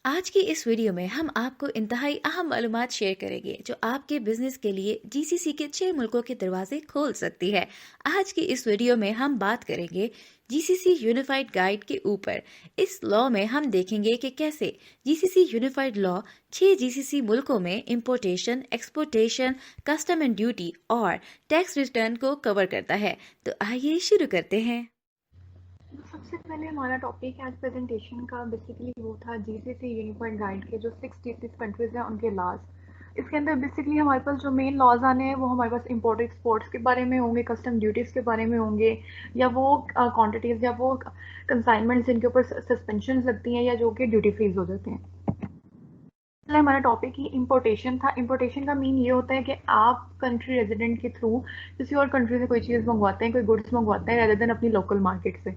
आज की इस वीडियो में हम आपको इंतहाई अहम मालूमात शेयर करेंगे जो आपके बिजनेस के लिए जीसीसी के 6 मुल्कों के दरवाजे खोल सकती है। आज की इस वीडियो में हम बात करेंगे जीसीसी यूनिफाइड गाइड के ऊपर। इस लॉ में हम देखेंगे कि कैसे जीसीसी यूनिफाइड लॉ 6 जीसीसी मुल्कों में importation, exportation, custom and duty और टैक्स रिटर्न को कवर करता है। तो आइए शुरू करते हैं। सबसे पहले हमारा टॉपिक आज प्रेजेंटेशन का बेसिकली वो था जीसीसी यूनिफाइड गाइड के जो 6 जीसीसी कंट्रीज हैं उनके लॉज। इसके अंदर बेसिकली हमारे पास जो मेन लॉज आने हैं वो हमारे पास इंपोर्ट एक्सपोर्ट्स के बारे में होंगे, कस्टम ड्यूटीज़ के बारे में होंगे, या वो क्वांटिटीज़ या वो कंसाइनमेंट्स जिनके ऊपर सस्पेंशन लगती हैं या जो कि ड्यूटी फ्रीज हो जाते हैं। पहले हमारा टॉपिक ही इंपोर्टेशन था। इंपोर्टेशन का मीन ये होता है कि आप कंट्री रेजिडेंट के थ्रू किसी और कंट्री से कोई चीज़ मंगवाते हैं, कोई गुड्स मंगवाते हैं रेदर देन अपनी लोकल मार्केट से।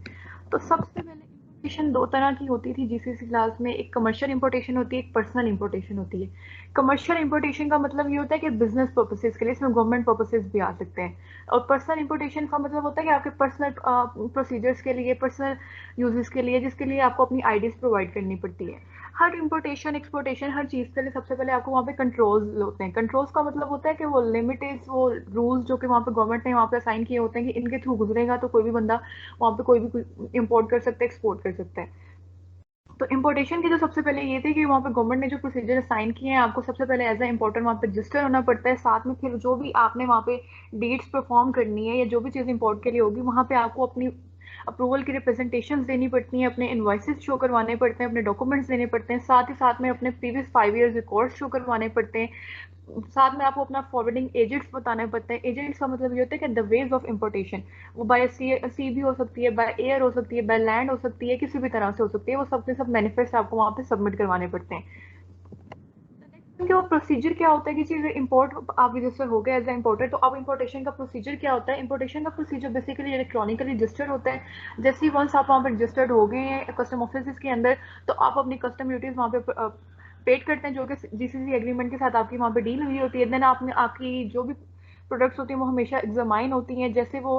तो सबसे पहले इंपोर्टेशन दो तरह की होती थी जीसीसी क्लास में, एक कमर्शियल इंपोर्टेशन होती है, एक पर्सनल इंपोर्टेशन होती है। कमर्शियल इंपोर्टेशन का मतलब ये होता है कि बिजनेस पर्पसेस के लिए, इसमें गवर्नमेंट पर्पसेस भी आ सकते हैं। और पर्सनल इंपोर्टेशन का मतलब होता है कि आपके पर्सनल प्रोसीजर्स के लिए, पर्सनल यूजेस के लिए, जिसके लिए आपको अपनी आईडीज प्रोवाइड करनी पड़ती है। हर इंपोर्टेशन एक्सपोर्टेशन हर चीज़ के लिए सबसे पहले आपको वहाँ पे कंट्रोल्स होते हैं। कंट्रोल्स का मतलब होता है कि वो लिमिटेड वो रूल्स जो कि वहाँ पे गवर्नमेंट ने वहाँ पे असाइन किए होते हैं कि इनके थ्रू गुजरेगा तो कोई भी बंदा वहाँ पे कोई भी इंपोर्ट कर सकता है, एक्सपोर्ट कर सकता है। तो इंपोर्टेशन की जो सबसे पहले ये थी कि वहाँ पे गवर्नमेंट ने जो प्रोसीजर असाइन किए हैं, आपको सबसे पहले एज ए इंपोर्टर वहाँ पे रजिस्टर होना पड़ता है। साथ में फिर जो भी आपने वहाँ पे डीड्स परफॉर्म करनी है या जो भी चीज़ इंपोर्ट के लिए होगी, वहाँ पे आपको अपनी अप्रूवल की रिप्रेजेंटेशन देनी पड़ती हैं, अपने इन्वाइसेस शो करवाने पड़ते हैं, अपने डॉक्यूमेंट्स देने पड़ते हैं, साथ ही साथ में अपने प्रीवियस 5 ईयर्स रिकॉर्ड्स शो करवाने पड़ते हैं। साथ में आपको अपना फॉरवर्डिंग एजेंट्स बताने पड़ते हैं। एजेंट्स का मतलब ये होता है कि द वेज ऑफ इंपोर्टेशन, वो बाय सी भी हो सकती है, बाय एयर हो सकती है, बाय लैंड हो सकती है, किसी भी तरह से हो सकती है। वो सब के सब मैनिफेस्ट आपको वहाँ पे सबमिट करवाने पड़ते हैं। कि वो प्रोसीजर क्या होता है कि चीज़ इंपोर्ट आप रजिस्टर हो गए एज ए इंपोर्टर, तो अब इंपोर्टेशन का प्रोसीजर क्या होता है? इंपोर्टेशन का प्रोसीजर बेसिकली इलेक्ट्रॉनिकली रजिस्टर होता है। जैसे ही वंस आप वहाँ पर रजिस्टर्ड हो गए हैं कस्टम ऑफिस के अंदर, तो आप अपनी कस्टम ड्यूटीज वहाँ पे पेड करते हैं, जो कि जीसीसी एग्रीमेंट के साथ आपकी वहाँ पे डील हुई होती है। देन आपने आपकी जो भी प्रोडक्ट्स होती हैं वो हमेशा एग्जामाइन होती हैं। जैसे वो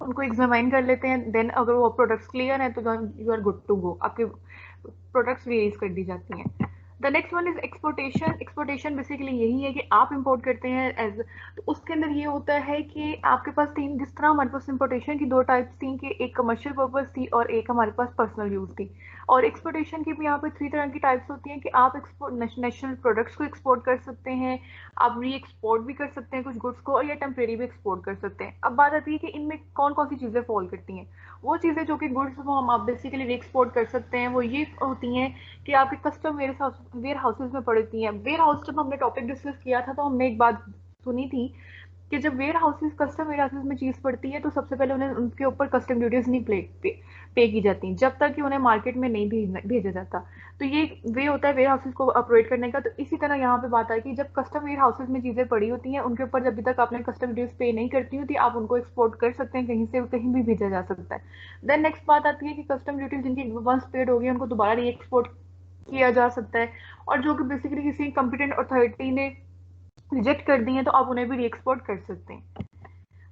उनको एग्जामाइन कर लेते हैं, देन अगर वो प्रोडक्ट्स क्लियर हैं तो you are good to go, आपके प्रोडक्ट्स रिलीज कर दी जाती हैं। The next one is exportation. Exportation basically यही है कि आप इंपोर्ट करते हैं एज, तो उसके अंदर ये होता है कि आपके पास तीन, जिस तरह हमारे पास इंपोर्टेशन की दो टाइप्स थी कि एक कमर्शियल पर्पज थी और एक हमारे पास पर्सनल यूज थी, और एक्सपोर्टेशन की भी यहाँ पे 3 तरह की टाइप्स होती हैं कि आप एक्सपोर्ट नेशनल प्रोडक्ट्स को एक्सपोर्ट कर सकते हैं, आप री एक्सपोर्ट भी कर सकते हैं कुछ गुड्स को, और या टेम्परेरी भी एक्सपोर्ट कर सकते हैं। अब बात आती है कि इनमें कौन कौन सी चीज़ें फॉल करती हैं। वो चीज़ें जो कि गुड्स वो हम आप बेसिकली री एक्सपोर्ट कर सकते हैं वो ये होती हैं कि आपके कस्टम वेयर हाउसेज में पड़ती हैं। वेयर हाउस जब हमने टॉपिक डिस्कस किया था तो हमने एक बात सुनी थी कि जब warehouses custom warehouses में चीज़ पड़ती है तो सबसे पहले उन्हें उनके ऊपर कस्टम ड्यूटीज नहीं पे की जाती जब तक कि उन्हें मार्केट में नहीं भेजा जाता। तो ये वे होता है वेयर हाउसेज को ऑपरेट करने का। तो इसी तरह यहाँ पे बात है कि जब कस्टम वेयर हाउसेज में चीज़ें पड़ी होती हैं उनके ऊपर जब तक आपने कस्टम ड्यूटीज पे नहीं करती होती, आप उनको एक्सपोर्ट कर सकते हैं, कहीं से कहीं भी भेजा जा सकता है। देन नेक्स्ट बात आती है कि कस्टम ड्यूटीज जिनकी वंस पेड हो गई उनको दोबारा री एक्सपोर्ट किया जा सकता है, और जो कि बेसिकली किसी कॉम्पिटेंट अथॉरिटी ने रिजेक्ट कर दी हैं तो आप उन्हें भी री एक्सपोर्ट कर सकते हैं।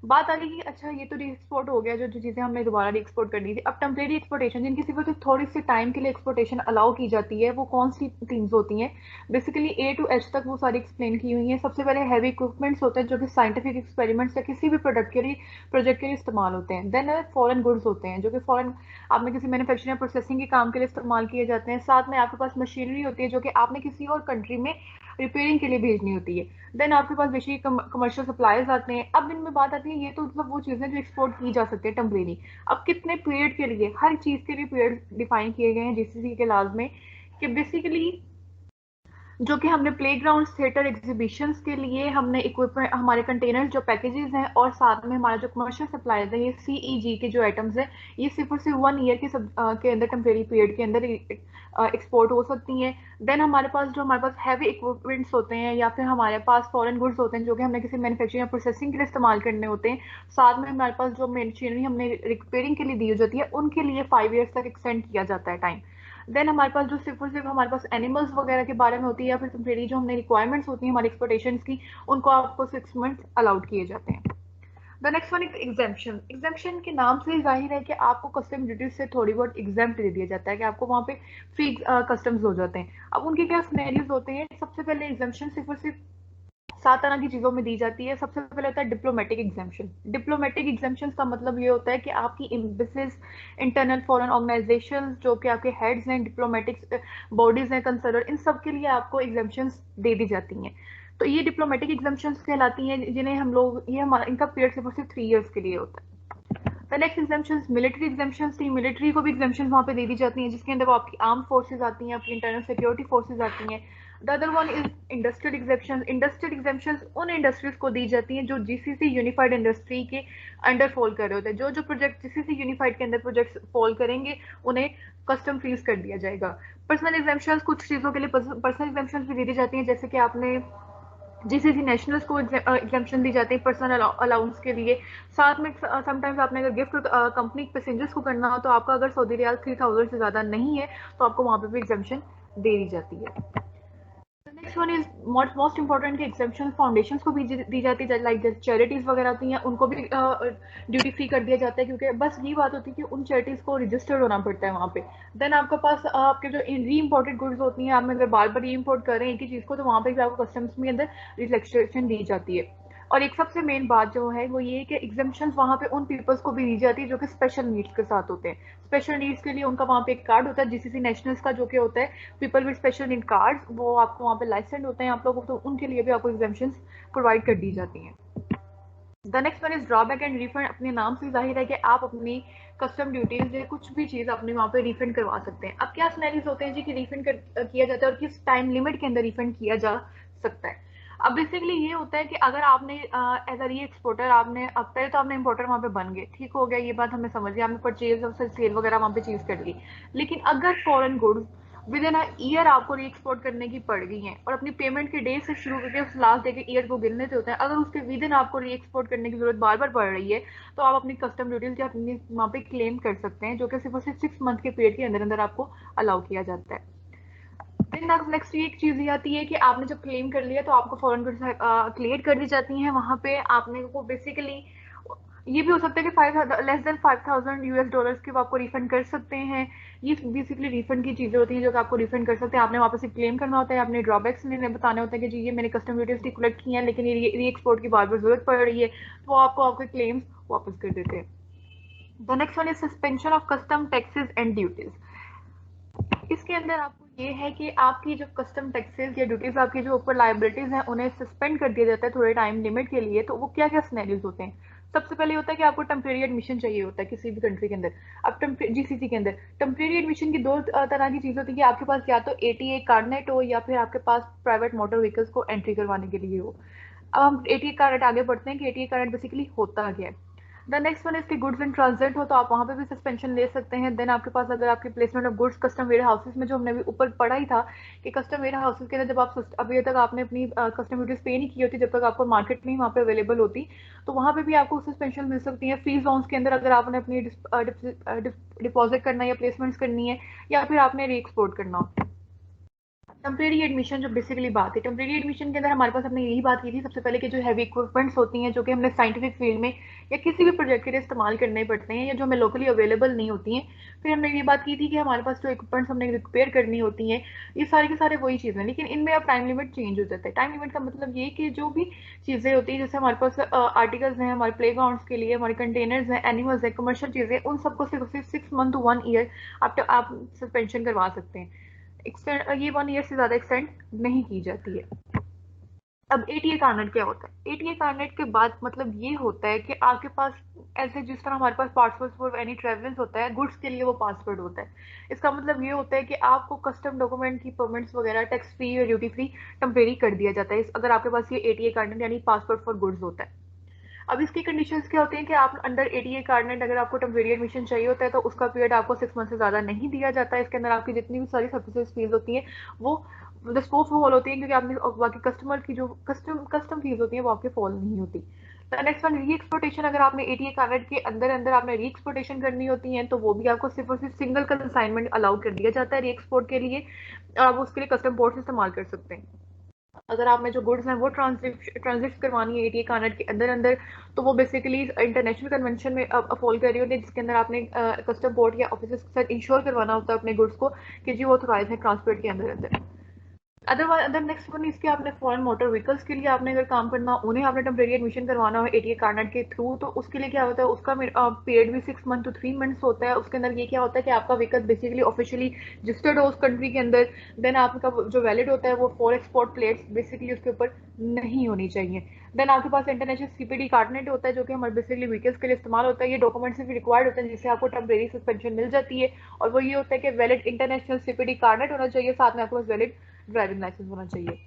बात आ रही कि अच्छा ये तो री एक्सपोर्ट हो गया, जो जो चीज़ें हमने दोबारा री एक्सपोर्ट कर दी थी। अब टेम्परेरी एक्सपोर्टेशन जिनकी सिर्फ थोड़ी सी टाइम के लिए एक्सपोर्टेशन अलाउ की जाती है, वो कौन सी थिंग्स होती हैं? बेसिकली ए टू एच तक वो सारी एक्सप्लेन की हुई हैं। सबसे पहले हैवी इक्विपमेंट्स होते हैं जो कि साइंटिफिक एक्सपेरिमेंट्स या किसी भी प्रोडक्ट के लिए प्रोजेक्ट के लिए इस्तेमाल होते हैं। देन फॉरेन गुड्स होते हैं जो कि फॉरेन आपने किसी मैन्युफैक्चरिंग प्रोसेसिंग के काम के लिए इस्तेमाल किए जाते हैं। साथ में आपके पास मशीनरी होती है जो कि आपने किसी और कंट्री में रिपेयरिंग के लिए भेजनी होती है। देन आपके पास बेसिक कमर्शियल सप्लाईज आते हैं। अब इनमें बात आती है, ये तो मतलब वो चीज़ें जो एक्सपोर्ट की जा सकती है टेम्परेरी। अब कितने पीरियड के लिए, हर चीज़ के लिए पीरियड डिफाइन किए गए हैं जीसीसी के लाज में, कि बेसिकली जो कि हमने प्लेग्राउंड थिएटर एग्जीबिशंस के लिए हमने इक्विपमेंट, हमारे कंटेनर्स जो पैकेजेस हैं, और साथ में हमारा जो कमर्शियल सप्लाईज है, ये सीईजी के जो आइटम्स हैं, ये सिर्फ और सिर्फ 1 ईयर के अंदर टेम्परेरी पीरियड के अंदर एक्सपोर्ट हो सकती हैं। देन हमारे पास जो हमारे पास हैवी इक्विपमेंट्स होते हैं या फिर हमारे पास फॉरेन गुड्स होते हैं जो कि हमने किसी मैन्युफैक्चरिंग या प्रोसेसिंग के लिए इस्तेमाल करने होते हैं, साथ में हमारे पास जो मशीनरी हमने रिपेयरिंग के लिए दी हो जाती है, उनके लिए 5 ईयर्स तक एक्सटेंड किया जाता है टाइम। देन हमारे पास जो सिर्फ और सिर्फ हमारे पास एनिमल्स वगैरह के बारे में होती है या फिर टेम्परेरी जो हमने रिक्वायरमेंट्स होती हैं हमारी एक्सपोर्टेशन की, उनको आपको 6 मंथ्स अलाउड किए जाते हैं। The next one is exemption. Exemption के नाम से ही जाहिर है कि आपको कस्टम ड्यूटीज से थोड़ी बहुत एग्जेम्प्ट दे दिया जाता है, कि आपको वहाँ पे फ्री कस्टम्स हो जाते हैं। अब उनके क्या सिनेरियोज होते हैं? सबसे पहले एग्जेम्पशन सिर्फ और सिर्फ 7 तरह की चीज़ों में दी जाती है। सबसे पहले होता है डिप्लोमेटिक एग्जेम्पशन। डिप्लोमेटिक एग्जेम्पशन का मतलब ये होता है कि आपकी एम्बेसीज, इंटरनल फॉरेन ऑर्गेनाइजेशन, जो कि आपके हेड्स हैं, डिप्लोमेटिक बॉडीज हैं कंसर्न, इन सब के लिए आपको एग्जेम्पशंस दे दी जाती हैं। तो ये डिप्लोमेटिक एग्जेम्पशंस कहलाती हैं, जिन्हें हम लोग, ये हमारा इनका पीरियड सिर्फ और सिर्फ 3 ईयर्स के लिए होता है। The next exemptions military exemptions थी। मिलिट्री को भी एग्जेम्पशंस वहाँ पे दे दी जाती हैं, जिसके अंदर वो आपकी आर्म फोर्सेज आती हैं, आपकी इंटरनल सिक्योरिटी फोर्सेज आती हैं। The other one is industrial exemptions. Industrial exemptions उन इंडस्ट्रीज को दी जाती हैं जो जीसीसी यूनिफाइड इंडस्ट्री के अंडर फॉल कर रहे होते हैं। जो जो प्रोजेक्ट जीसीसी यूनिफाइड के अंदर प्रोजेक्ट फॉल करेंगे, उन्हें कस्टम फ्रीज कर दिया जाएगा। पर्सनल एग्जेम्पशंस, कुछ चीज़ों के लिए पर्सनल एग्जेम्पशंस भी दे दी जाती हैं, जैसे कि आपने जीसीसी नेशनल्स को एग्जेम्पशन दी जाती है पर्सनल अलाउंस के लिए। साथ में समटाइम्स आपने अगर गिफ्ट कंपनी पैसेंजर्स को करना हो, तो आपका अगर सऊदी रियाल 3000 से ज़्यादा नहीं है, तो आपको वहाँ पे भी एग्जेम्पशन दे दी जाती है। Next one is most important, कि एग्जेम्पशन फाउंडेशंस को भी दी जाती है, लाइक जैसे चैरिटीज वगैरह होती हैं, उनको भी ड्यूटी फ्री कर दिया जाता है, क्योंकि बस ये बात होती है कि उन चैरिटीज को रजिस्टर्ड होना पड़ता है वहाँ पे। देन आपके पास आपके जो री इम्पोर्टेड गुड्स होती हैं, आप अगर बार बार री इम्पोर्ट कर रहे हैं एक ही चीज़ को, तो वहाँ पे भी आपको कस्टम्स के अंदर रिलैक्सेशन दी जाती है। और एक सबसे मेन बात जो है वो ये है कि एग्जेम्पशन वहाँ पे उन पीपल्स को भी दी जाती है जो कि स्पेशल नीड्स के साथ होते हैं। स्पेशल नीड्स के लिए उनका वहाँ पे एक कार्ड होता है जीसीसी नेशनल्स का, जो कि होता है people with special need card. वो आपको वहाँ पे लाइसेंस होते हैं आप लोगों को, तो उनके लिए भी आपको एग्जेम्पशन प्रोवाइड कर दी जाती हैं। The next one is drawback and refund. अपने नाम से जाहिर है कि आप अपनी कस्टम ड्यूटीज या कुछ भी चीज़ अपने वहाँ पे रिफंड करवा सकते हैं। अब क्या सिनेरियोज होते हैं जी कि रिफंड किया जाता है, और किस टाइम लिमिट के अंदर रिफंड किया जा सकता है? अब बेसिकली ये होता है कि अगर आपने एज अ री एक्सपोर्टर, आपने अब पहले तो आपने इंपोर्टर वहाँ पे बन गए, ठीक हो गया, ये बात हमें समझ गई, आपने परचेज और सेल वगैरह वहाँ पे चीज़ कर ली। लेकिन अगर foreign goods with in a year आपको री एक्सपोर्ट करने की पड़ गई हैं, और अपनी पेमेंट के डे से शुरू करके उस लास्ट डे के ईयर को गिनने से होता है, अगर उसके विद इन आपको री एक्सपोर्ट करने की जरूरत बार बार पड़ रही है, तो आप अपनी कस्टम ड्यूटीज या अपनी वहाँ पे क्लेम कर सकते हैं, जो कि सिर्फ और सिर्फ 6 मंथ के पीरियड के अंदर अंदर आपको अलाउ किया जाता है। देन नेक्स्ट ये एक चीज़ ये आती है कि आपने जब क्लेम कर लिया, तो आपको फॉरेन गुड्स क्लियर कर दी जाती हैं। वहाँ पे आपने को बेसिकली ये भी हो सकता है कि 5 लेस देन 5000 यूएस डॉलर्स के वो आपको रिफंड कर सकते हैं। ये बेसिकली रिफंड की चीज़ें होती हैं जो कि आपको रिफंड कर सकते हैं। आपने वापस से क्लेम करना होता है, आपने ड्रॉबैक्स इन्हें बताने होते हैं कि जी ये मैंने कस्टम ड्यूटीज कलेक्ट की हैं, लेकिन ये री एक्सपोर्ट की बार बार जरूरत पड़ रही है, तो वो आपको आपके क्लेम्स वापस कर देते हैं। The next one is suspension of custom taxes and duties. इसके अंदर आपको ये है कि आपकी जो कस्टम टैक्सेस या ड्यूटीज, आपकी जो ऊपर लाइबिलिटीज हैं, उन्हें सस्पेंड कर दिया जाता है थोड़े टाइम लिमिट के लिए। तो वो क्या क्या सिनेरियोज होते हैं? सबसे पहले होता है कि आपको टेम्परेरी एडमिशन चाहिए होता है किसी भी कंट्री के अंदर। अब जीसीसी के अंदर टेम्परेरी एडमिशन की दो तरह की चीज़ होती है, कि आपके पास या तो एटीए कार्डनेट हो, या फिर आपके पास प्राइवेट मोटर व्हीकल्स को एंट्री करवाने के लिए हो। अब हम एटीए कार्ड आगे बढ़ते हैं कि एटीए कार्ड बेसिकली होता क्या है। द नेक्स्ट वन इसके गुड्स इन ट्रांजिट हो, तो आप वहाँ पे भी सस्पेंशन ले सकते हैं। देन आपके पास अगर आपकी placement of goods custom warehouses में, जो हमने भी ऊपर पढ़ा ही था कि कस्टम वेयर हाउसेज के अंदर जब आप अभी तक आपने अपनी कस्टम ड्यूटीज पे नहीं की होती, जब तक आपको मार्केट में वहाँ पे अवेलेबल होती, तो वहाँ पे भी आपको सस्पेंशन मिल सकती है। फ्री जोन्स के अंदर अगर आपने अपनी डिपॉजिट करना है या प्लेसमेंट्स करनी है, या फिर आपने री एक्सपोर्ट करना हो। टेम्परेरी एडमिशन जो बेसिकली बात है, टेम्परेरी एडमिशन के अंदर हमारे पास हमने यही बात की थी सबसे पहले, कि जो हैवी इक्विपमेंट्स होती हैं, जो कि हमने साइंटिफिक फील्ड में या किसी भी प्रोजेक्ट के लिए इस्तेमाल करने पड़ते हैं, या जो हमें लोकली अवेलेबल नहीं होती हैं। फिर हमने ये बात की थी कि हमारे पास जो इक्विपमेंट्स हमने रिपेयर करनी होती हैं, ये सारे के सारे वही चीज़ें हैं, लेकिन इनमें अब टाइम लिमिट चेंज हो जाता है। टाइम लिमिट का मतलब ये कि जो भी चीज़ें होती हैं, जैसे हमारे पास आर्टिकल्स हैं हमारे प्ले ग्राउंड्स के लिए, हमारे कंटेनर्स हैं, एनिमल्स हैं, कमर्शियल चीज़ें, उन सबको सिर्फ 6 मंथ टू 1 ईयर आप सस्पेंशन करवा सकते हैं। एक्सटेंड ये 1 ईयर से ज़्यादा एक्सटेंड नहीं की जाती है। अब एटीए कार्नेट क्या होता है? एटीए कार्नेट के बाद मतलब ये होता है कि आपके पास, ऐसे जिस तरह हमारे पास पासपोर्ट फॉर एनी ट्रेवल्स होता है, गुड्स के लिए वो पासपोर्ट होता है। इसका मतलब ये होता है कि आपको कस्टम डॉक्यूमेंट की परमिट्स वगैरह टैक्स फ्री और ड्यूटी फ्री टेम्परेरी कर दिया जाता है, अगर आपके पास ये एटीए कार्नेट यानी पासपोर्ट फॉर गुड्स होता है। अब इसकी कंडीशंस क्या होती हैं कि आप अंडर एटीए कार्डनेट अगर आपको टेम्परेरी एडमिशन चाहिए होता है, तो उसका पीरियड आपको 6 मंथ से ज़्यादा नहीं दिया जाता है। इसके अंदर आपकी जितनी भी सारी सर्विसेज फीस होती हैं, वो द स्कोप फॉल होती है, क्योंकि आपने बाकी कस्टमर की जो कस्टम फीस होती है वो आपके फॉल नहीं होती। नेक्स्ट वन री एक्सपोर्टेशन। अगर आपने एटीए कार्डनेट के अंदर अंदर आपने री एक्सपोर्टेशन करनी होती है, तो वो भी आपको सिर्फ और सिर्फ सिंगल कंसाइनमेंट अलाउ कर दिया जाता है री एक्सपोर्ट के लिए, और आप उसके लिए कस्टम पोर्ट्स इस्तेमाल कर सकते हैं। अगर आपने जो गुड्स हैं वो ट्रांजिट करवानी है एटीए कानट के अंदर अंदर, तो वो बेसिकली इंटरनेशनल कन्वेंशन में फॉलो कर रही होती है, जिसके अंदर आपने कस्टम बोर्ड या ऑफिसर्स के साथ इंश्योर करवाना होता है अपने गुड्स को कि जी वो ऑथोराइज है ट्रांसपोर्ट के अंदर अंदर। अदरवाइज अदर नेक्स्ट वन इसके आपने फॉरेन मोटर व्हीकल्स के लिए आपने अगर काम करना, उन्हें आपने टेम्परेरी एडमिशन करवाना हो एटीए कार्नेट के थ्रू, तो उसके लिए क्या होता है, उसका पीरियड भी 6 मंथ to 3 मंथ्स होता है। उसके अंदर ये क्या होता है कि आपका व्हीकल बेसिकली ऑफिशियली रजिस्टर्ड हो उस कंट्री के अंदर। देन आपका जो वैलिड होता है वो फॉर एक्सपोर्ट प्लेट्स बेसिकली उसके ऊपर नहीं होनी चाहिए। देन आपके पास इंटरनेशनल सीपीडी कार्नेट होता है जो कि हमारे बेसिकली व्हीकल्स के लिए इस्तेमाल होता है। ये डॉक्यूमेंट्स भी रिक्वायर्ड होते हैं जिससे आपको टेम्परेरी सस्पेंशन मिल जाती है, और वो ये होता है कि वैलिड इंटरनेशनल सीपीडी कार्नेट होना चाहिए, साथ में आपके पास वैलिड ड्राइविंग लाइसेंस होना चाहिए।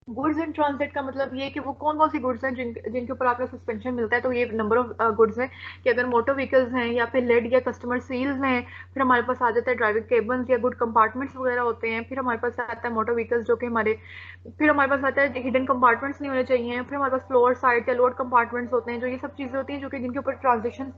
गुड्स इन ट्रांजिट का मतलब ये है कि वो कौन कौन सी गुड्स हैं जिनके ऊपर आपका सस्पेंशन मिलता है। तो ये नंबर ऑफ गुड्स हैं कि अगर मोटर व्हीकल्स हैं या फिर लेड या कस्टमर सील्स हैं, फिर हमारे पास आ जाता है ड्राइविंग केबल्स या गुड कंपार्टमेंट्स वगैरह होते हैं, फिर हमारे पास आता है मोटर व्हीकल्स जो कि हमारे, फिर हमारे पास आता है हिडन कंपार्टमेंट्स नहीं होने चाहिए, फिर हमारे पास फ्लोर साइड या लोड कंपार्टमेंट्स होते हैं, जो ये सब चीज़ें होती हैं जो कि जिनके ऊपर ट्रांजेक्शन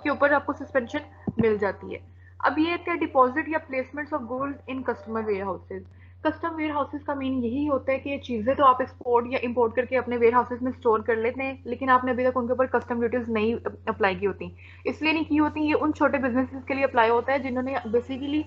के ऊपर आपको सस्पेंशन मिल जाती है। अब ये क्या डिपॉजिट या placements of goods in customer warehouses. Custom warehouses का मीन यही होता है कि ये चीज़ें तो आप एक्सपोर्ट या इंपोर्ट करके अपने वेयर हाउसेज में स्टोर कर लेते हैं, लेकिन आपने अभी तक उनके ऊपर कस्टम ड्यूटीज नहीं अप्लाई की होती। इसलिए नहीं की होती, ये उन छोटे बिजनेसेस के लिए अप्लाई होता है जिन्होंने बेसिकली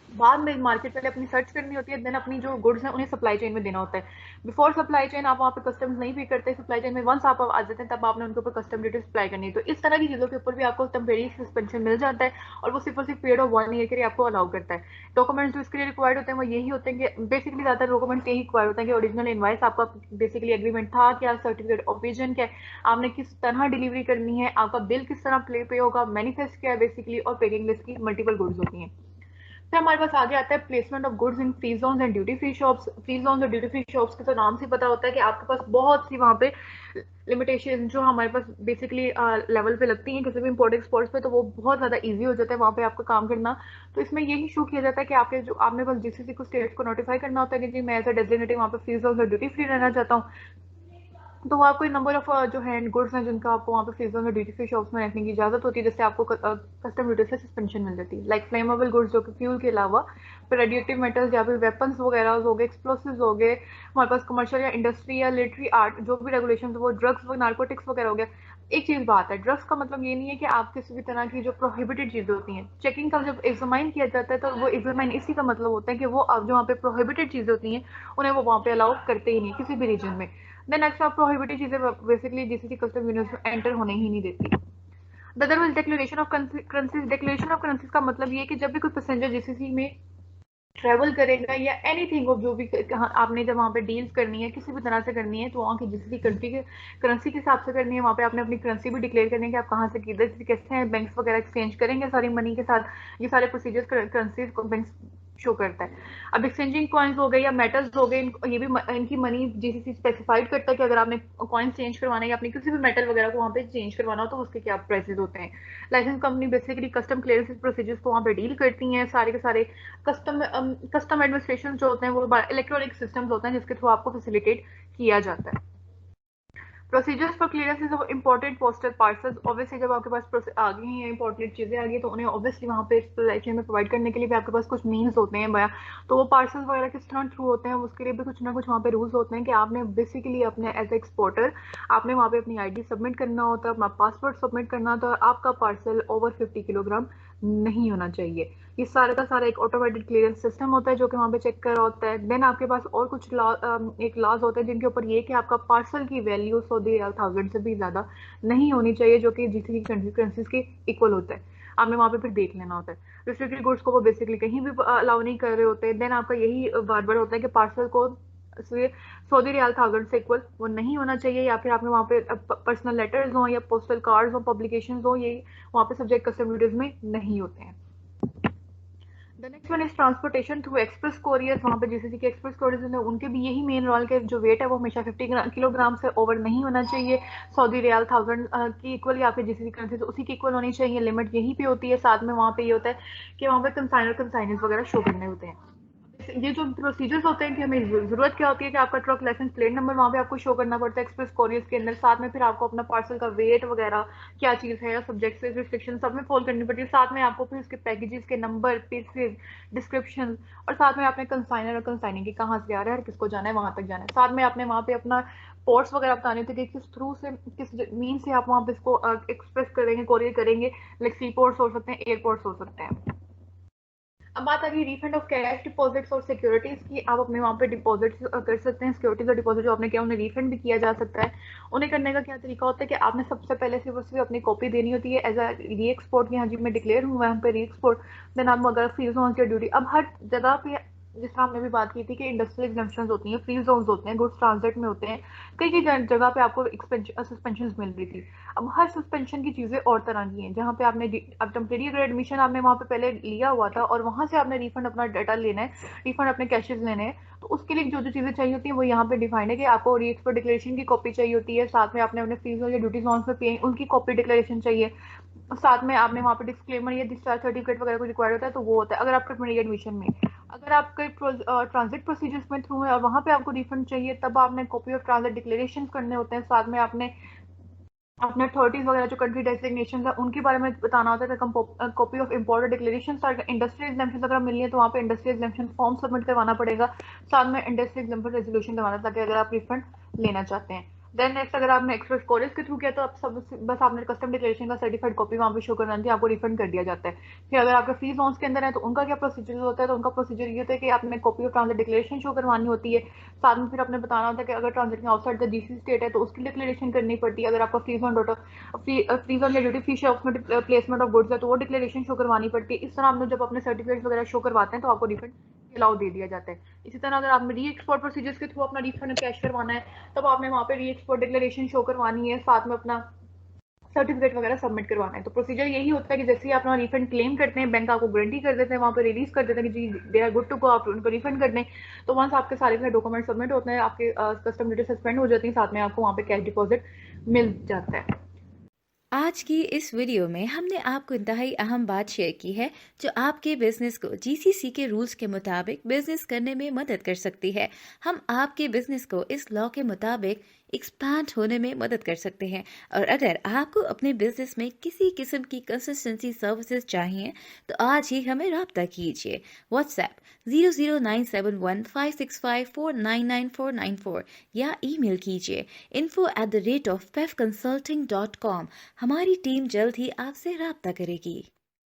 बाद में मार्केट पहले अपनी सर्च करनी होती है, देन अपनी जो गुड्स हैं उन्हें सप्लाई चेन में देना होता है। बिफोर सप्लाई चेन आप वहाँ पे कस्टम्स नहीं पे करते, सप्लाई चेन में वंस आप आ जाते हैं तब आपने उनके ऊपर कस्टम ड्यूटी अप्लाई करनी है। तो इस तरह की चीज़ों के ऊपर भी आपको टेम्परेरी सस्पेंशन मिल जाता है, और वो सिर्फ और सिर्फ पीरियड ऑफ 1 ईयर के लिए आपको अलाउ करता है। डॉक्यूमेंट्स जो इसके लिए रिक्वायर्ड होते हैं वो यही होते हैं कि बेसिकली ज़्यादा डॉक्यूमेंट्स यही रिक्वायर्ड होता है कि ओरिजिनल इनवाइस आपका बेसिकली एग्रीमेंट था क्या, सर्टिफिकेट ऑफ ओरिजिन क्या है, आपने किस तरह डिलीवरी करनी है, आपका बिल किस तरह प्ले पे होगा, मैनिफेस्ट क्या है बेसिकली, और पैकिंग लिस्ट की मल्टीपल गुड्स होती हैं। फिर हमारे पास आगे आता है placement of goods in free zones and duty free shops. Free zones और ड्यूटी फ्री शॉप्स के तो नाम से पता होता है कि आपके पास बहुत सी वहाँ पे लिमिटेशन जो हमारे पास बेसिकली लेवल पे लगती हैं किसी भी इम्पोर्ट एक्सपोर्ट्स पे, तो वो बहुत ज़्यादा इजी हो जाता है वहाँ पे आपका काम करना। तो इसमें यही शो किया जाता है कि आपके जो आपने बस जीसीसी को स्टेट को नोटिफाई करना होता है कि जी मैं एज अ डेजिग्नेटेड वहाँ पे फ्री जोन्स और ड्यूटी फ्री रहना चाहता हूँ। तो आपको नंबर ऑफ जो है गुड्स हैं जिनका आपको वहाँ पे फ्रीजर में ड्यूटी फ्री शॉप्स में रखने की इजाजत होती है, जिससे आपको कस्टम ड्यूटी से सस्पेंशन मिल जाती है। लाइक फ्लेमेबल गुड्स जो कि फ्यूल के अलावा फिर रेडिएटिव मेटल्स या फिर वेपन्स वगैरह हो गए, एक्सप्लोसिव्स हो गए, हमारे पास कमर्शियल या इंडस्ट्री या लिटरी आर्ट जो भी रेगुलेशन, वो ड्रग्स व नार्कोटिक्स वगैरह हो गया। एक चीज बात है, ड्रग्स का मतलब ये नहीं है कि आप किसी भी तरह की जो प्रोहिबिटेड चीजें होती हैं, चेकिंग का जब एग्जामाइन किया जाता है तो वो एग्जामाइन इसी का मतलब होता है कि वो अब जो वहाँ पे प्रोहिबिटेड चीजें होती हैं उन्हें वो वहाँ पे अलाउ करते ही नहीं किसी भी रीजन में। देन नेक्स्ट आप प्रोहिबिटेड चीजें बेसिकली जीसीसी कस्टम यूनिट्स में एंटर होने ही नहीं देती। The other was declaration of currencies. Declaration of currencies का मतलब ये है कि जब भी कोई पैसेंजर जीसीसी में ट्रैवल करेगा या एनीथिंग ऑफ जो भी आपने जब वहाँ पे डील्स करनी है किसी भी तरह से करनी है, तो वहाँ की जिस भी कंट्री के करेंसी के हिसाब से करनी है, वहाँ पे आपने अपनी करेंसी भी डिक्लेयर करनी है कि आप कहाँ से किधर से कैसे हैं, बैंक्स वगैरह एक्सचेंज करेंगे सारी मनी के साथ। ये सारे प्रोसीजर्स करेंसीज को बैंक्स शो करता है। अब एक्सचेंजिंग कॉइन्स हो गए या मेटल्स हो गए, ये भी इनकी मनी जीसीसी स्पेसिफाइड करता है कि अगर आपने कॉइन्स चेंज करवाना है या अपनी किसी भी मेटल वगैरह को वहाँ पे चेंज करवाना हो तो उसके क्या प्राइसेस होते हैं। License company basically custom clearance procedures को वहाँ पे डील करती हैं सारे के सारे। कस्टम एडमिनिस्ट्रेशन जो होते हैं वो इलेक्ट्रॉनिक सिस्टम्स होते हैं जिसके थ्रू आपको फैसिलिटेट किया जाता है। Procedures for clearance of important postal parcels. Obviously जब आपके पास आ गई हैं इंपॉर्टेंट चीज़ें आ गई तो उन्हें ऑब्वियसली वहाँ पे सप्लाई चेन में प्रोवाइड करने के लिए भी आपके पास कुछ मीन्स होते हैं भैया। तो वो पार्सल्स वगैरह किस तरह थ्रू होते हैं उसके लिए भी कुछ ना कुछ वहाँ पे रूल्स होते हैं कि आपने बेसिकली अपने एज एक्सपोर्टर आपने वहाँ पे अपनी आईडी सबमिट करना होता है, अपना पासवर्ड सबमिट करना होता है, आपका पार्सल ओवर 50 किलोग्राम नहीं होना चाहिए। ये सारे का सारा एक ऑटोमेटेड क्लियरेंस सिस्टम होता है जो कि वहाँ पे चेक कर रहा होता है। देन आपके पास और कुछ एक लॉज होते हैं जिनके ऊपर ये कि आपका पार्सल की वैल्यू 100,000 से भी ज़्यादा नहीं होनी चाहिए, जो कि जीसीसी करेंसीज के इक्वल होता है। आपने वहाँ पे फिर देख लेना होता है। रिस्ट्रिक्टेड गुड्स को वो बेसिकली कहीं भी अलाउ नहीं कर रहे होते। देन आपका यही बार बार होता है कि पार्सल को 100,000 से इक्वल वो नहीं होना चाहिए, या फिर आपने वहाँ पे पर्सनल लेटर्स हो या पोस्टल कार्ड्स हो, पब्लिकेशंस हो, ये वहाँ पे सब्जेक्ट कस्टम ड्यूटीज में नहीं होते हैं। The next one is transportation through express courier. वहाँ पे जीसीसी के एक्सप्रेस कोरियर हैं उनके भी यही मेन रोल के जो वेट है वो हमेशा 50 किलोग्राम से ओवर नहीं होना चाहिए। 100,000 की इक्वल या फिर जीसीसी करेंसी उसी की इक्वल होनी चाहिए, लिमिट यही पे होती है। साथ में वहाँ पे ये होता है कि वहाँ पे कंसाइनर कंसाइनर्स वगैरह शो करने होते हैं। ये जो प्रोसीजर्स होते हैं कि हमें ज़रूरत क्या होती है कि आपका ट्रक लाइसेंस प्लेट नंबर वहाँ पे आपको शो करना पड़ता है एक्सप्रेस कोरियर्स के अंदर, साथ में फिर आपको अपना पार्सल का वेट वगैरह क्या चीज़ है या सब्जेक्ट से रिस्ट्रिक्शन सब में फॉलो करनी पड़ती है, साथ में आपको फिर उसके पैकेजेस के नंबर, पीसेज, डिस्क्रिप्शन, और साथ में आपने कंसाइनर और कंसाइनिंग की कहाँ से आ रहा है और किसको जाना है वहाँ तक जाना है, साथ में आपने वहाँ पे अपना पोर्ट्स वगैरह बताने थे कि किस थ्रू से किस मीन से आप वहाँ पे इसको एक्सप्रेस करेंगे, कोरियर करेंगे, लाइक सी पोर्ट्स हो सकते हैं, एयरपोर्ट्स हो सकते हैं। अब बात आ गई रिफंड ऑफ कैश डिपॉजिट्स और सिक्योरिटीज की। आप अपने वहाँ पे डिपॉजिट कर सकते हैं, सिक्योरिटीज और डिपॉजिट जो आपने किया उन्हें रिफंड भी किया जा सकता है। उन्हें करने का क्या तरीका होता है कि आपने सबसे पहले सिर्फ और सिर्फ अपनी कॉपी देनी होती है एज अ री एक्सपोर्ट की, हाँ जी मैं डिक्लेयर हूँ वहाँ पे री एक्सपोर्ट। देन आप अगर फ्री जोन की ड्यूटी, अब हर जगह पे जिस तरह हमने भी बात की थी कि इंडस्ट्रियल एग्जेम्पशन होती हैं, फ्री जोन होते हैं, गुड्स ट्रांजिट में होते हैं, कई कई जगह पे आपको सस्पेंशन मिल रही थी। अब हर सस्पेंशन की चीज़ें और तरह की हैं, जहाँ पे आपने अब टेम्परेरी अगर एडमिशन आपने वहाँ पे पहले लिया हुआ था और वहाँ से आपने रिफंड अपना डाटा लेना है, रिफंड अपने कैशेज लेने हैं, तो उसके लिए जो जो चीज़ें चाहिए होती हैं वो यहाँ पे डिफाइंड है कि आपको री एक्सपोर्ट डिक्लेरेशन की कॉपी चाहिए होती है, साथ में आपने अपने फीस या ड्यूटी जोन में पे उनकी कॉपी डिक्लेरेशन चाहिए, साथ में आपने वहाँ पे डिस्क्लेमर या डिस्चार्ज सर्टिफिकेट वगैरह को रिक्वायर्ड होता है तो वो होता है अगर आपके टेम्परेरी एडमिशन में। अगर आपके ट्रांजिट प्रोसीजर्स में थ्रू है और वहाँ पे आपको रिफंड चाहिए तब आपने कॉपी ऑफ ट्रांजिट डिक्लेरेशन करने होते हैं, साथ में आपने अपने अथॉरिटीज वगैरह जो कंट्री डेजिग्नेशन है उनके बारे में बताना होता है, copy of imported declaration, industrial exemption अगर मिलनी है तो वहाँ पे इंडस्ट्रियल एग्जाम्पशन फॉर्म सबमिट करवाना पड़ेगा, साथ में इंडस्ट्रियल एग्जाम्पन रेजोल्यूशन करवाना ताकि अगर आप रिफंड लेना चाहते हैं। देन नेक्स्ट अगर आपने एक्सप्रेस कोरियर्स के थ्रू किया तो आप सब बस आपने कस्टम डिक्लेरेशन का सर्टिफाइड कॉपी वहाँ पे शो करना थी, आपको रिफंड कर दिया जाता है। फिर अगर आपके फ्री जोन्स के अंदर है तो उनका क्या प्रोसीजर होता है, तो उनका प्रोसीजर ये होता है कि आपने copy of transit declaration show करवानी होती है, साथ में फिर आपने बताना होता है कि अगर transit outside the GC state है तो उसकी डिक्लेरेशन करनी पड़ती है, अगर आपका free zone dot free zone या ड्यूटी फ्री शॉप्स में प्लेसमेंट ऑफ गुड्स है तो वो डिक्लेरेशन शो करवानी पड़ती है। इस तरह आपने जब अपने सर्टिफिकेट्स वगैरह शो करवाते हैं तो आपको रिफंड अलाउ दे दिया जाता है। इसी तरह अगर आप री एक्सपोर्ट प्रोसीजर्स के थ्रू अपना रिफंड कैश करवाना है तब आपने वहाँ पे री एक्सपोर्ट डिक्लेरेशन शो करवानी है, साथ में अपना सर्टिफिकेट वगैरह सबमिट करवाना है। तो प्रोसीजर यही होता है कि जैसे ही आप अपना रिफंड क्लेम करते हैं बैंक आपको गारंटी कर देते हैं, वहाँ पे रिलीज कर देते हैं कि जी they are good to go, आप उनको रिफंड कर दें। तो वंस आपके सारे डॉक्यूमेंट सबमिट होते हैं आपके कस्टम ड्यूटी सस्पेंड हो जाती है, साथ में आपको वहाँ पे कैश डिपॉजिट मिल जाता है। आज की इस वीडियो में हमने आपको इंतहाई अहम बात शेयर की है जो आपके बिजनेस को जीसीसी के रूल्स के मुताबिक बिजनेस करने में मदद कर सकती है। हम आपके बिजनेस को इस लॉ के मुताबिक एक्सपैंड होने में मदद कर सकते हैं। और अगर आपको अपने बिजनेस में किसी किस्म की कंसिस्टेंसी सर्विसेज चाहिए तो आज ही हमें रब्ता कीजिए। व्हाट्सएप 009715654999494 या ईमेल कीजिए info@pefconsulting.com। हमारी टीम जल्द ही आपसे राब्ता करेगी।